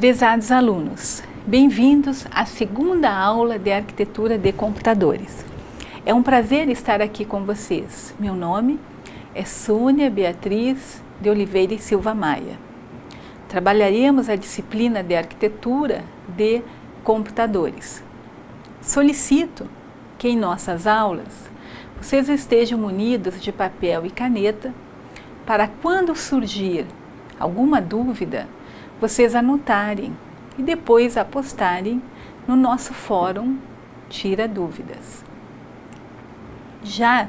Prezados alunos, bem-vindos à segunda aula de Arquitetura de Computadores. É um prazer estar aqui com vocês. Meu nome é Sônia Beatriz de Oliveira e Silva Maia. Trabalharemos a disciplina de Arquitetura de Computadores. Solicito que em nossas aulas vocês estejam munidos de papel e caneta para quando surgir alguma dúvida, vocês anotarem e depois apostarem no nosso fórum Tira Dúvidas. Já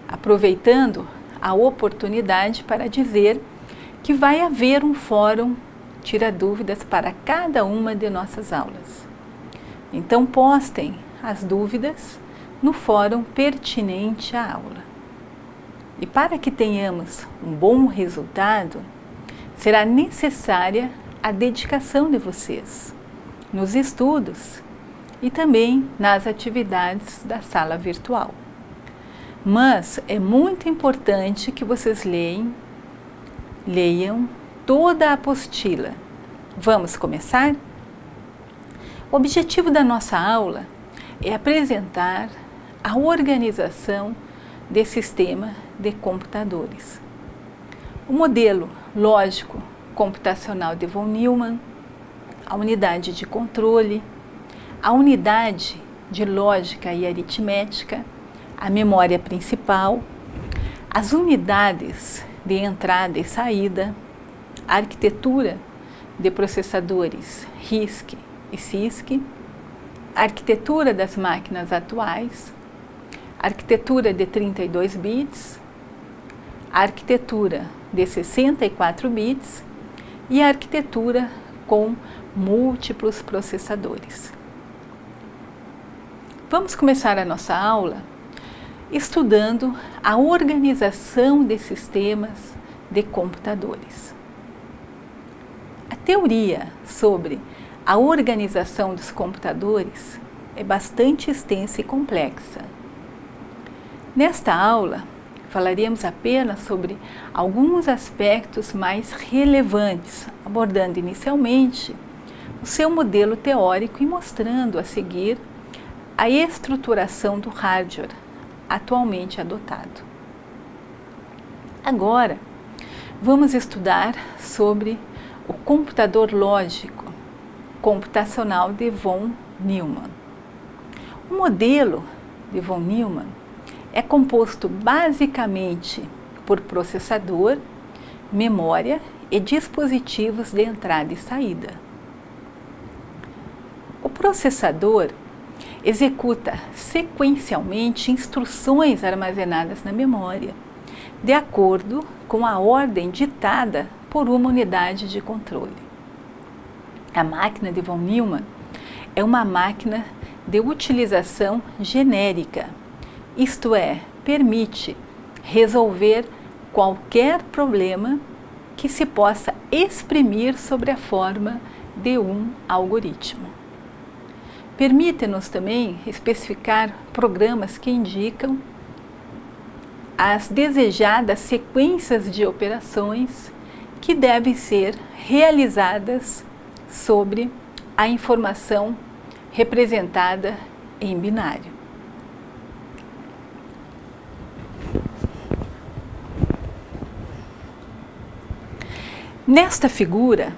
aproveitando a oportunidade para dizer que vai haver um fórum Tira Dúvidas para cada uma de nossas aulas. Então postem as dúvidas no fórum pertinente à aula. E para que tenhamos um bom resultado, será necessária a dedicação de vocês nos estudos e também nas atividades da sala virtual. Mas é muito importante que vocês leiam toda a apostila. Vamos começar? O objetivo da nossa aula é apresentar a organização de sistema de computadores. O modelo lógico computacional de von Neumann, a unidade de controle, a unidade de lógica e aritmética, a memória principal, as unidades de entrada e saída, a arquitetura de processadores RISC e CISC, a arquitetura das máquinas atuais, a arquitetura de 32 bits, a arquitetura de 64 bits e a arquitetura com múltiplos processadores. Vamos começar a nossa aula estudando a organização de sistemas de computadores. A teoria sobre a organização dos computadores é bastante extensa e complexa. Nesta aula, falaremos apenas sobre alguns aspectos mais relevantes, abordando inicialmente o seu modelo teórico e mostrando a seguir a estruturação do hardware atualmente adotado. Agora, vamos estudar sobre o computador lógico computacional de von Neumann. O modelo de von Neumann é composto basicamente por processador, memória e dispositivos de entrada e saída. O processador executa sequencialmente instruções armazenadas na memória, de acordo com a ordem ditada por uma unidade de controle. A máquina de von Neumann é uma máquina de utilização genérica, isto é, permite resolver qualquer problema que se possa exprimir sobre a forma de um algoritmo. Permite-nos também especificar programas que indicam as desejadas sequências de operações que devem ser realizadas sobre a informação representada em binário. Nesta figura,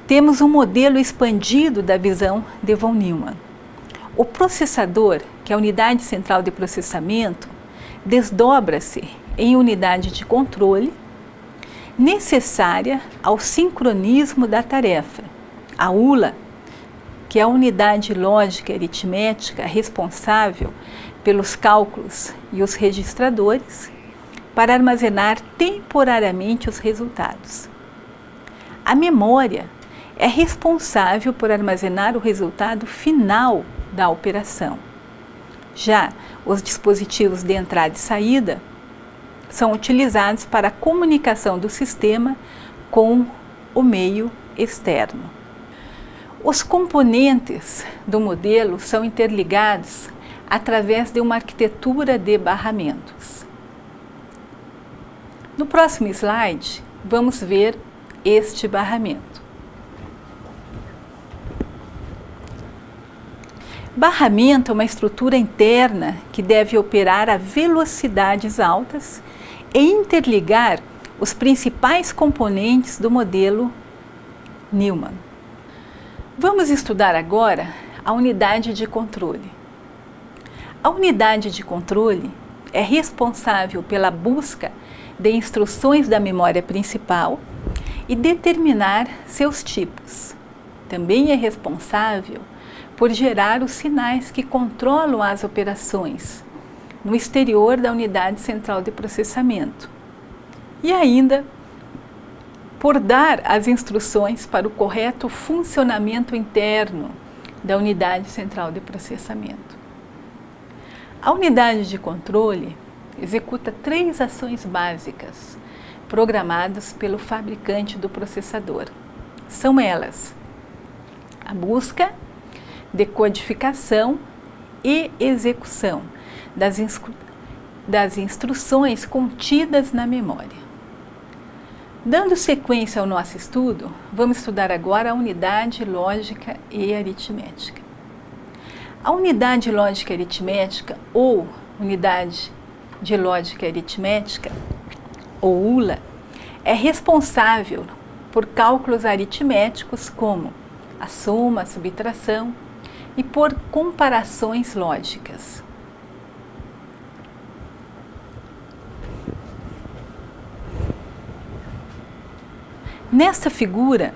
temos um modelo expandido da visão de von Neumann. O processador, que é a unidade central de processamento, desdobra-se em unidade de controle necessária ao sincronismo da tarefa. A ULA, que é a unidade lógica e aritmética responsável pelos cálculos e os registradores, para armazenar temporariamente os resultados. A memória é responsável por armazenar o resultado final da operação. Já os dispositivos de entrada e saída são utilizados para a comunicação do sistema com o meio externo. Os componentes do modelo são interligados através de uma arquitetura de barramentos. No próximo slide, vamos ver este barramento. Barramento é uma estrutura interna que deve operar a velocidades altas e interligar os principais componentes do modelo Newman. Vamos estudar agora a unidade de controle. A unidade de controle é responsável pela busca de instruções da memória principal e determinar seus tipos. Também é responsável por gerar os sinais que controlam as operações no exterior da unidade central de processamento e ainda por dar as instruções para o correto funcionamento interno da unidade central de processamento. A unidade de controle executa 3 ações básicas programadas pelo fabricante do processador. São elas: a busca, decodificação e execução das instruções contidas na memória. Dando sequência ao nosso estudo, vamos estudar agora a unidade lógica e aritmética. A unidade lógica e aritmética, ou unidade de lógica e aritmética, ou ULA, é responsável por cálculos aritméticos como a soma, a subtração e por comparações lógicas. Nesta figura,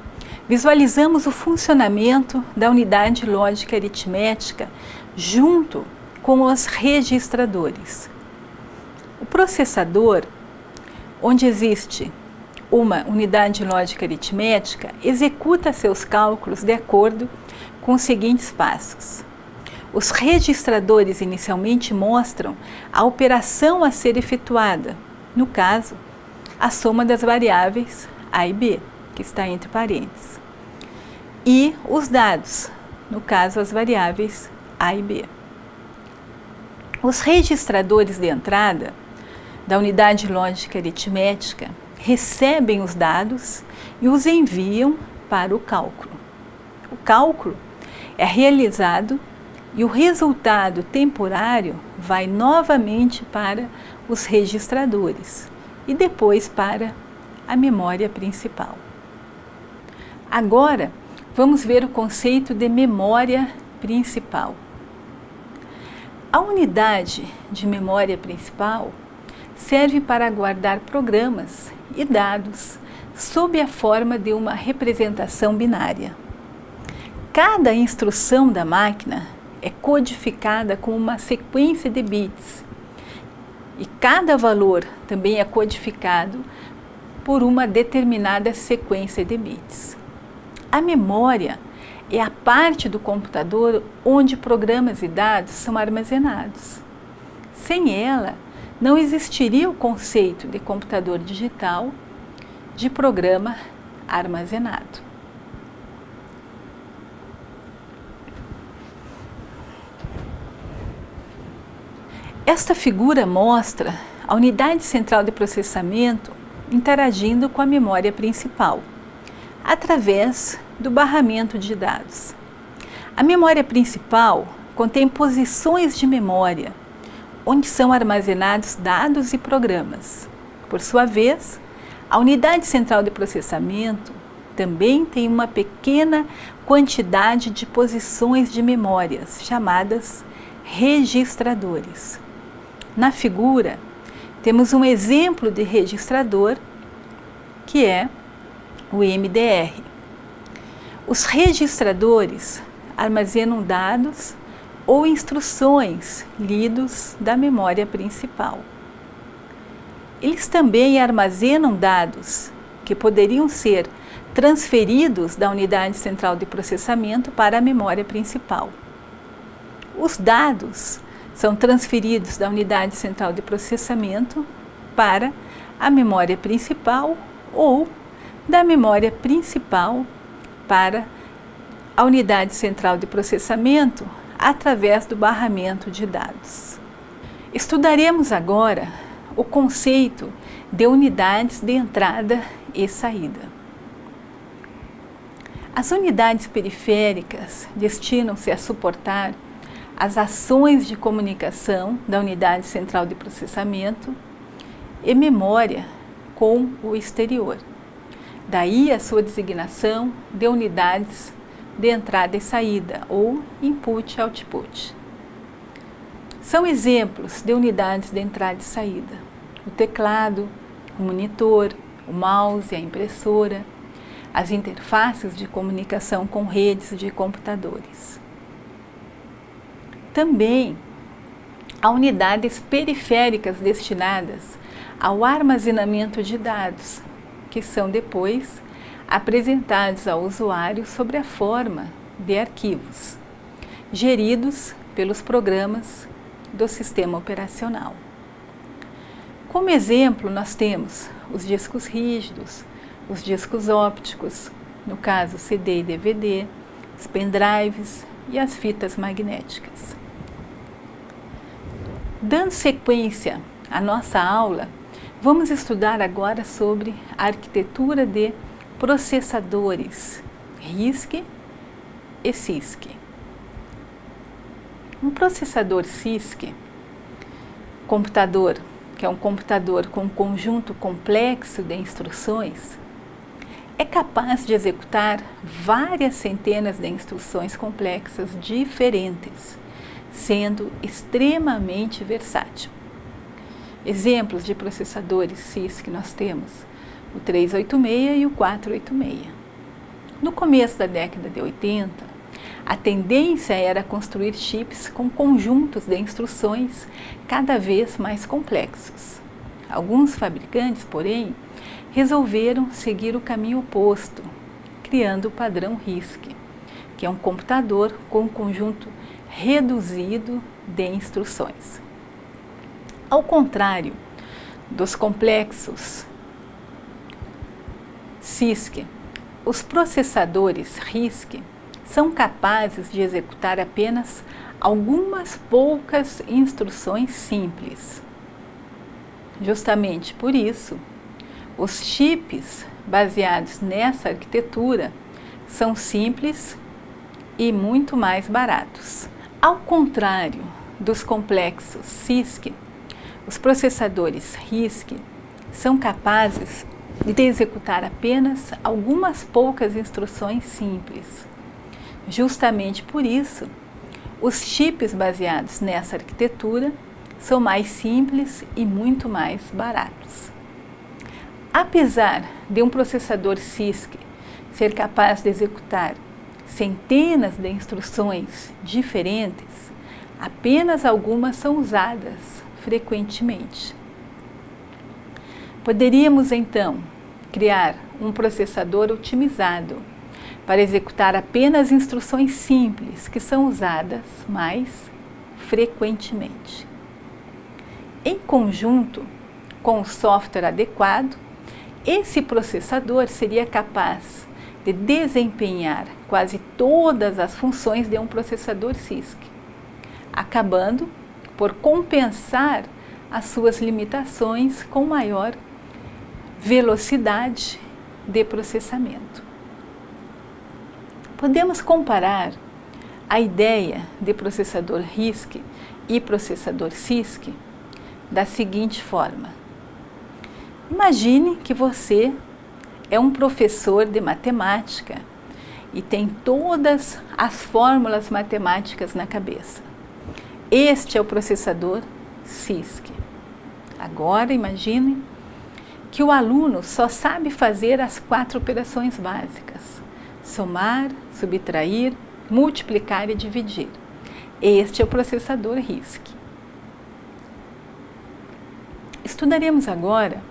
visualizamos o funcionamento da unidade lógica aritmética junto com os registradores. O processador, onde existe uma unidade lógica aritmética, executa seus cálculos de acordo com os seguintes passos. Os registradores inicialmente mostram a operação a ser efetuada, no caso, a soma das variáveis A e B, que está entre parênteses, e os dados, no caso, as variáveis A e B. Os registradores de entrada da unidade lógica aritmética recebem os dados e os enviam para o cálculo. O cálculo é realizado e o resultado temporário vai novamente para os registradores e depois para a memória principal. Agora, vamos ver o conceito de memória principal. A unidade de memória principal serve para guardar programas e dados sob a forma de uma representação binária. Cada instrução da máquina é codificada com uma sequência de bits e cada valor também é codificado por uma determinada sequência de bits. A memória é a parte do computador onde programas e dados são armazenados. Sem ela, não existiria o conceito de computador digital, de programa armazenado. Esta figura mostra a unidade central de processamento interagindo com a memória principal, através do barramento de dados. A memória principal contém posições de memória, onde são armazenados dados e programas. Por sua vez, a unidade central de processamento também tem uma pequena quantidade de posições de memórias, chamadas registradores. Na figura, temos um exemplo de registrador, que é o MDR. Os registradores armazenam dados ou instruções lidos da memória principal. Eles também armazenam dados que poderiam ser transferidos da unidade central de processamento para a memória principal. Os dados são transferidos da unidade central de processamento para a memória principal ou da memória principal para a unidade central de processamento através do barramento de dados. Estudaremos agora o conceito de unidades de entrada e saída. As unidades periféricas destinam-se a suportar as ações de comunicação da unidade central de processamento e memória com o exterior. Daí a sua designação de unidades de entrada e saída, ou input e output. São exemplos de unidades de entrada e saída: o teclado, o monitor, o mouse, a impressora, as interfaces de comunicação com redes de computadores. Também há unidades periféricas destinadas ao armazenamento de dados, que são depois apresentados ao usuário sob a forma de arquivos, geridos pelos programas do sistema operacional. Como exemplo, nós temos os discos rígidos, os discos ópticos, no caso CD e DVD, os pendrives e as fitas magnéticas. Dando sequência à nossa aula, vamos estudar agora sobre a arquitetura de processadores RISC e CISC. Um processador CISC, computador, que é um computador com um conjunto complexo de instruções, é capaz de executar várias centenas de instruções complexas diferentes, sendo extremamente versátil. Exemplos de processadores CISC nós temos o 386 e o 486. No começo da década de 80, a tendência era construir chips com conjuntos de instruções cada vez mais complexos. Alguns fabricantes, porém, resolveram seguir o caminho oposto, criando o padrão RISC, que é um computador com um conjunto reduzido de instruções. Ao contrário dos complexos CISC, os processadores RISC são capazes de executar apenas algumas poucas instruções simples. Justamente por isso, os chips baseados nessa arquitetura são simples e muito mais baratos. Ao contrário dos complexos CISC, os processadores RISC são capazes de executar apenas algumas poucas instruções simples. Justamente por isso, os chips baseados nessa arquitetura são mais simples e muito mais baratos. Apesar de um processador CISC ser capaz de executar centenas de instruções diferentes, apenas algumas são usadas frequentemente. Poderíamos então criar um processador otimizado para executar apenas instruções simples que são usadas mais frequentemente. Em conjunto com o software adequado, esse processador seria capaz de desempenhar quase todas as funções de um processador CISC, acabando por compensar as suas limitações com maior velocidade de processamento. Podemos comparar a ideia de processador RISC e processador CISC da seguinte forma. Imagine que você é um professor de matemática e tem todas as fórmulas matemáticas na cabeça. Este é o processador CISC. Agora imagine que o aluno só sabe fazer as 4 operações básicas: somar, subtrair, multiplicar e dividir. Este é o processador RISC. Estudaremos agora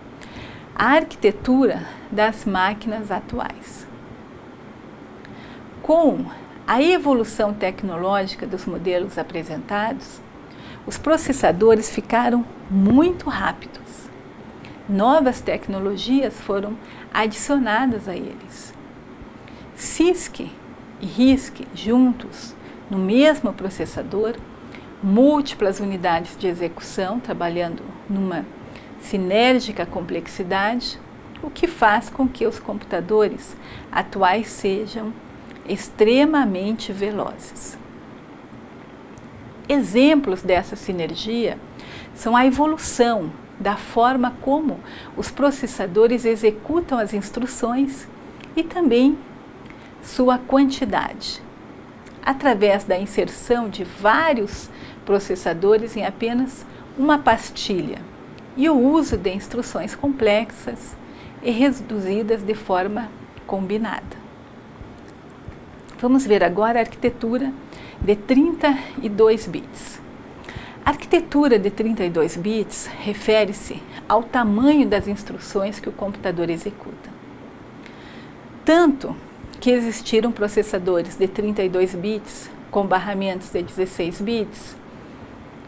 a arquitetura das máquinas atuais. Com a evolução tecnológica dos modelos apresentados, os processadores ficaram muito rápidos. Novas tecnologias foram adicionadas a eles. CISC e RISC juntos no mesmo processador, múltiplas unidades de execução trabalhando numa sinérgica complexidade, o que faz com que os computadores atuais sejam extremamente velozes. Exemplos dessa sinergia são a evolução da forma como os processadores executam as instruções e também sua quantidade, através da inserção de vários processadores em apenas uma pastilha e o uso de instruções complexas e reduzidas de forma combinada. Vamos ver agora a arquitetura de 32 bits. A arquitetura de 32 bits refere-se ao tamanho das instruções que o computador executa. Tanto que existiram processadores de 32 bits com barramentos de 16 bits,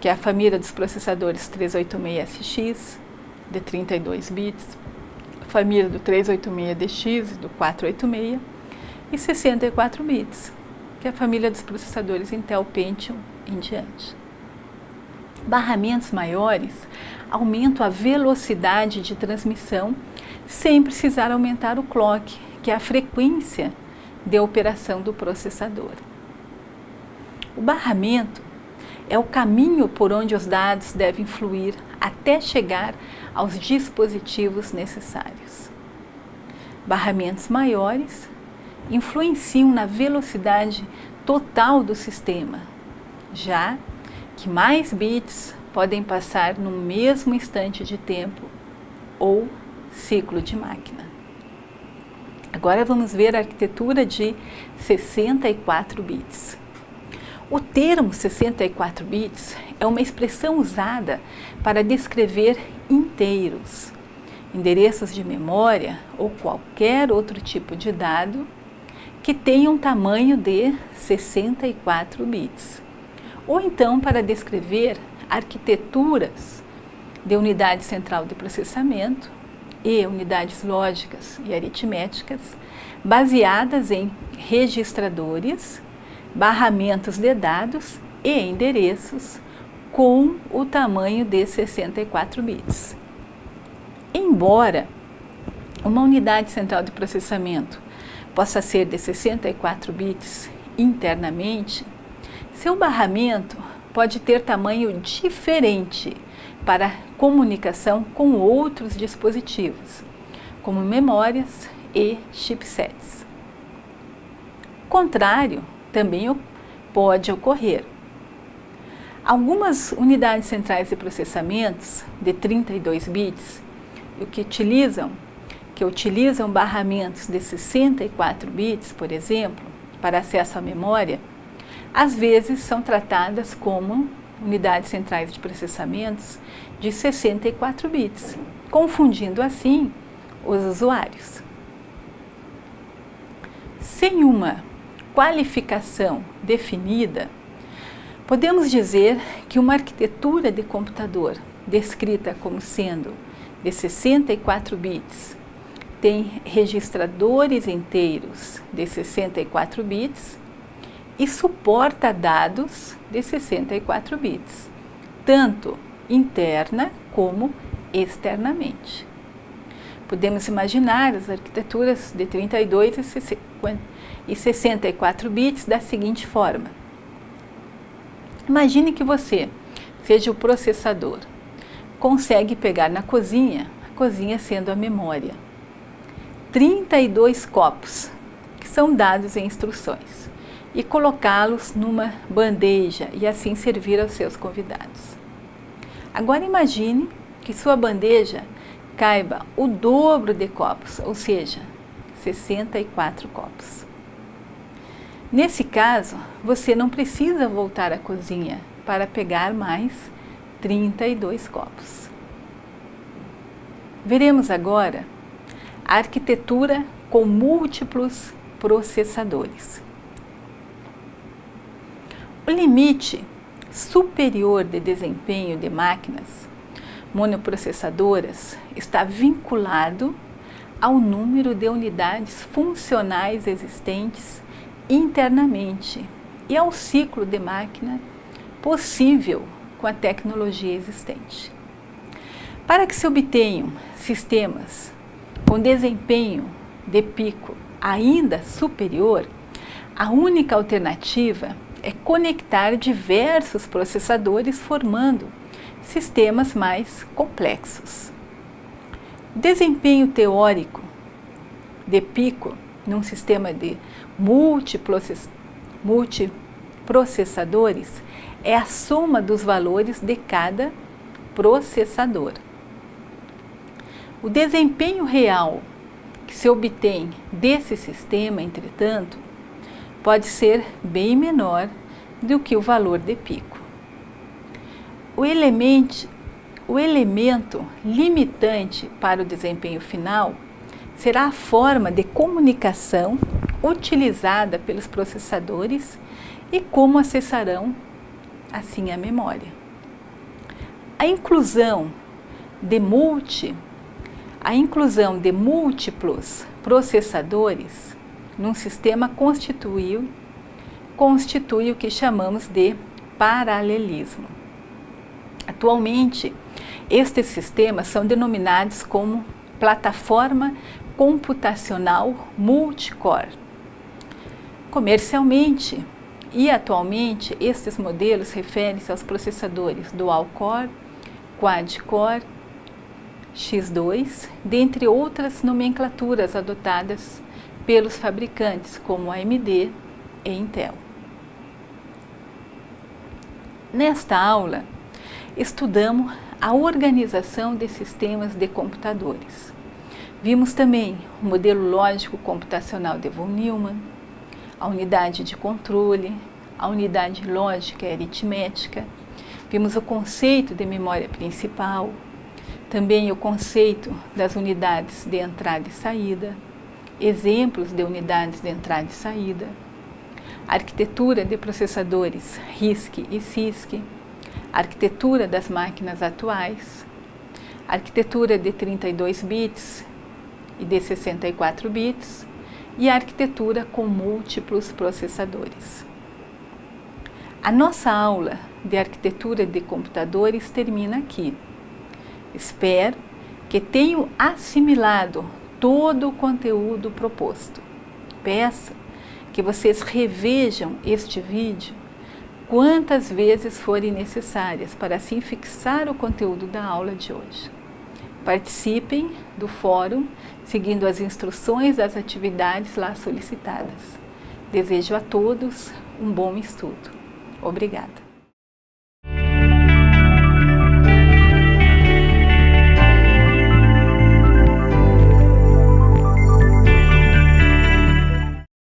que é a família dos processadores 386SX, de 32 bits, a família do 386DX e do 486, e 64 bits, que é a família dos processadores Intel Pentium em diante. Barramentos maiores aumentam a velocidade de transmissão sem precisar aumentar o clock, que é a frequência de operação do processador. O barramento é o caminho por onde os dados devem fluir até chegar aos dispositivos necessários. Barramentos maiores influenciam na velocidade total do sistema, já que mais bits podem passar no mesmo instante de tempo ou ciclo de máquina. Agora vamos ver a arquitetura de 64 bits. O termo 64 bits é uma expressão usada para descrever inteiros, endereços de memória ou qualquer outro tipo de dado que tenha um tamanho de 64 bits. Ou então para descrever arquiteturas de unidade central de processamento e unidades lógicas e aritméticas baseadas em registradores, barramentos de dados e endereços com o tamanho de 64 bits. Embora uma unidade central de processamento possa ser de 64 bits internamente, seu barramento pode ter tamanho diferente para comunicação com outros dispositivos, como memórias e chipsets. O contrário também pode ocorrer. Algumas unidades centrais de processamentos de 32 bits que utilizam barramentos de 64 bits, por exemplo, para acesso à memória, às vezes são tratadas como unidades centrais de processamentos de 64 bits, confundindo assim os usuários. Sem uma qualificação definida, podemos dizer que uma arquitetura de computador descrita como sendo de 64 bits tem registradores inteiros de 64 bits e suporta dados de 64 bits, tanto interna como externamente. Podemos imaginar as arquiteturas de 32 e 64 bits da seguinte forma. Imagine que você seja o processador, consegue pegar na cozinha, a cozinha sendo a memória, 32 copos, que são dados em instruções, e colocá-los numa bandeja e assim servir aos seus convidados. Agora imagine que sua bandeja caiba o dobro de copos, ou seja, 64 copos. Nesse caso, você não precisa voltar à cozinha para pegar mais 32 copos. Veremos agora a arquitetura com múltiplos processadores. O limite superior de desempenho de máquinas monoprocessadoras está vinculado ao número de unidades funcionais existentes internamente e ao ciclo de máquina possível com a tecnologia existente. Para que se obtenham sistemas com desempenho de pico ainda superior, a única alternativa é conectar diversos processadores formando sistemas mais complexos. O desempenho teórico de pico num sistema de multiprocessadores é a soma dos valores de cada processador. O desempenho real que se obtém desse sistema, entretanto, pode ser bem menor do que o valor de pico. O elemento limitante para o desempenho final será a forma de comunicação utilizada pelos processadores e como acessarão assim a memória. A inclusão de múltiplos processadores num sistema constitui o que chamamos de paralelismo. Atualmente, estes sistemas são denominados como plataforma computacional multicore. Comercialmente e atualmente, estes modelos referem-se aos processadores dual-core, quad-core, X2, dentre outras nomenclaturas adotadas pelos fabricantes como AMD e Intel. Nesta aula, estudamos a organização de sistemas de computadores. Vimos também o modelo lógico computacional de von Neumann, a unidade de controle, a unidade lógica e aritmética. Vimos o conceito de memória principal, também o conceito das unidades de entrada e saída, exemplos de unidades de entrada e saída, arquitetura de processadores RISC e CISC, arquitetura das máquinas atuais, arquitetura de 32 bits e de 64 bits e a arquitetura com múltiplos processadores. A nossa aula de arquitetura de computadores termina aqui. Espero que tenham assimilado todo o conteúdo proposto. Peço que vocês revejam este vídeo quantas vezes forem necessárias para assim fixar o conteúdo da aula de hoje. Participem do fórum seguindo as instruções das atividades lá solicitadas. Desejo a todos um bom estudo. Obrigada.